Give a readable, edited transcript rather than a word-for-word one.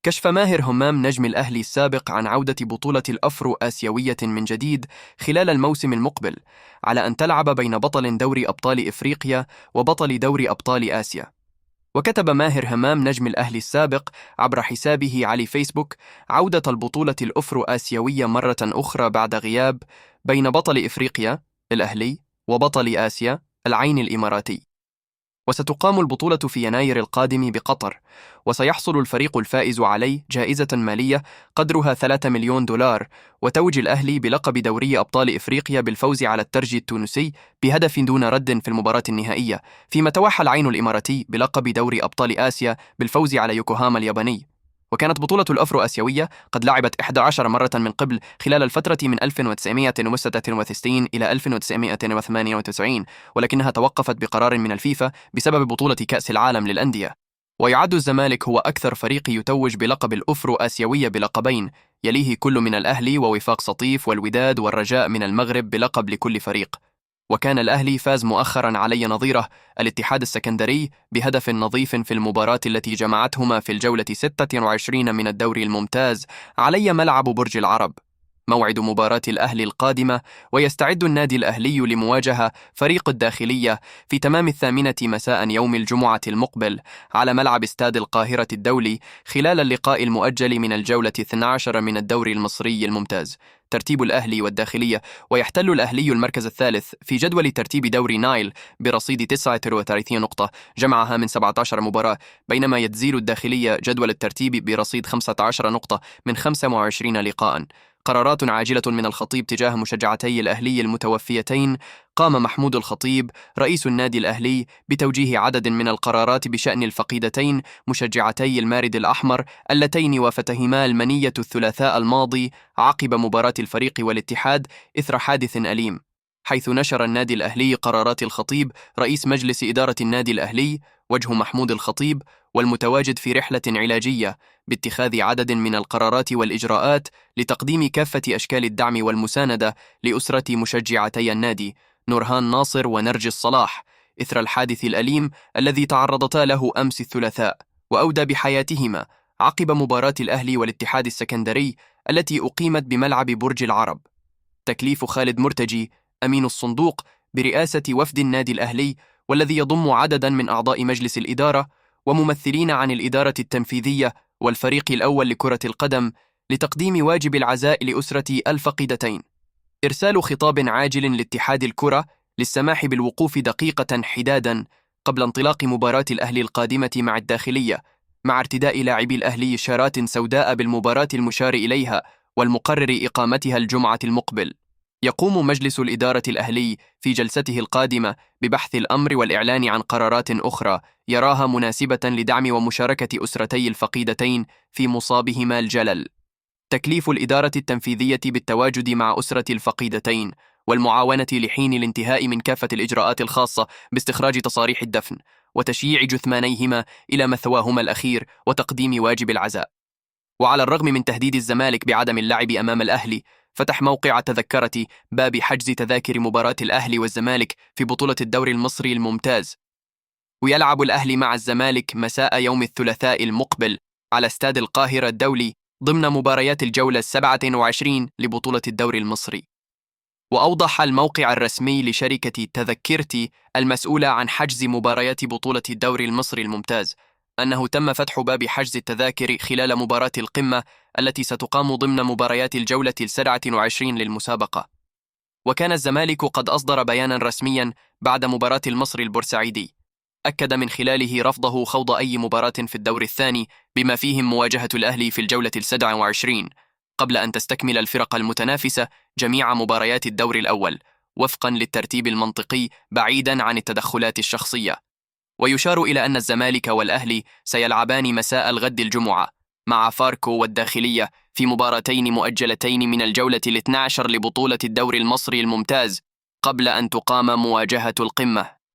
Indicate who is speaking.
Speaker 1: كشف ماهر همام نجم الأهلي السابق عن عودة بطولة الأفرو آسيوية من جديد خلال الموسم المقبل، على أن تلعب بين بطل دوري أبطال إفريقيا وبطل دوري أبطال آسيا. وكتب ماهر همام نجم الأهلي السابق عبر حسابه على فيسبوك: عودة البطولة الأفرو آسيوية مرة أخرى بعد غياب، بين بطل إفريقيا الأهلي وبطل آسيا العين الإماراتي. وستقام البطولة في يناير القادم بقطر، وسيحصل الفريق الفائز عليه جائزة مالية قدرها 3 مليون دولار، وتوج الأهلي بلقب دوري أبطال إفريقيا بالفوز على الترجي التونسي بهدف دون رد في المباراة النهائية، فيما توحى العين الإماراتي بلقب دوري أبطال آسيا بالفوز على يوكوهاما الياباني. وكانت بطولة الأفرو آسيوية قد لعبت 11 مرة من قبل خلال الفترة من 1966 إلى 1998، ولكنها توقفت بقرار من الفيفا بسبب بطولة كأس العالم للأندية. ويعد الزمالك هو أكثر فريق يتوج بلقب الأفرو آسيوية بلقبين، يليه كل من الأهلي ووفاق سطيف والوداد والرجاء من المغرب بلقب لكل فريق. وكان الأهلي فاز مؤخرا علي نظيره الاتحاد السكندري بهدف نظيف في المباراة التي جمعتهما في الجولة 26 من الدوري الممتاز علي ملعب برج العرب. موعد مباراة الأهلي القادمة، ويستعد النادي الأهلي لمواجهة فريق الداخلية في تمام 8 مساء يوم الجمعة المقبل على ملعب استاد القاهرة الدولي خلال اللقاء المؤجل من الجولة 12 من الدوري المصري الممتاز. ترتيب الأهلي والداخلية: ويحتل الأهلي المركز الثالث في جدول ترتيب دوري نايل برصيد 39 نقطة جمعها من 17 مباراة، بينما يتزيل الداخلية جدول الترتيب برصيد 15 نقطة من 25 لقاء. قرارات عاجلة من الخطيب تجاه مشجعتي الأهلي المتوفيتين. قام محمود الخطيب رئيس النادي الأهلي بتوجيه عدد من القرارات بشأن الفقيدتين مشجعتي المارد الأحمر اللتين وافتهما المنية الثلاثاء الماضي عقب مباراة الفريق والاتحاد إثر حادث أليم، حيث نشر النادي الأهلي قرارات الخطيب رئيس مجلس إدارة النادي الأهلي وجه محمود الخطيب والمتواجد في رحلة علاجية باتخاذ عدد من القرارات والإجراءات لتقديم كافة أشكال الدعم والمساندة لأسرة مشجعتي النادي نورهان ناصر ونرجس صلاح إثر الحادث الأليم الذي تعرضتا له أمس الثلاثاء، وأودى بحياتهما عقب مباراة الأهلي والاتحاد السكندري التي أقيمت بملعب برج العرب. تكليف خالد مرتجي أمين الصندوق برئاسة وفد النادي الأهلي، والذي يضم عددا من أعضاء مجلس الإدارة وممثلين عن الإدارة التنفيذية والفريق الأول لكرة القدم، لتقديم واجب العزاء لأسرة الفقيدتين. إرسال خطاب عاجل لاتحاد الكرة للسماح بالوقوف دقيقة حدادا قبل انطلاق مباراة الأهلي القادمة مع الداخلية، مع ارتداء لاعبي الأهلي شارات سوداء بالمباراة المشار إليها والمقرر إقامتها الجمعة المقبل. يقوم مجلس الإدارة الأهلي في جلسته القادمة ببحث الأمر والإعلان عن قرارات أخرى يراها مناسبة لدعم ومشاركة أسرتي الفقيدتين في مصابهما الجلل. تكليف الإدارة التنفيذية بالتواجد مع أسرة الفقيدتين والمعاونة لحين الانتهاء من كافة الإجراءات الخاصة باستخراج تصاريح الدفن وتشييع جثمانيهما إلى مثواهما الأخير وتقديم واجب العزاء. وعلى الرغم من تهديد الزمالك بعدم اللعب أمام الأهلي، فتح موقع تذكرة باب حجز تذاكر مباراة الأهلي والزمالك في بطولة الدوري المصري الممتاز. ويلعب الأهلي مع الزمالك مساء يوم الثلاثاء المقبل على استاد القاهرة الدولي ضمن مباريات الجولة 27 لبطولة الدوري المصري. وأوضح الموقع الرسمي لشركة تذكرتي المسؤولة عن حجز مباريات بطولة الدوري المصري الممتاز أنه تم فتح باب حجز التذاكر خلال مباراة القمة التي ستقام ضمن مباريات الجولة 27 للمسابقة. وكان الزمالك قد أصدر بيانا رسميا بعد مباراة المصري البورسعيدي أكد من خلاله رفضه خوض أي مباراة في الدور الثاني بما فيهم مواجهة الأهلي في الجولة 27، قبل أن تستكمل الفرق المتنافسة جميع مباريات الدور الأول وفقا للترتيب المنطقي بعيدا عن التدخلات الشخصية. ويشار إلى أن الزمالك والأهلي سيلعبان مساء الغد الجمعة مع فاركو والداخلية في مباراتين مؤجلتين من الجولة 12 لبطولة الدوري المصري الممتاز قبل أن تقام مواجهة القمة.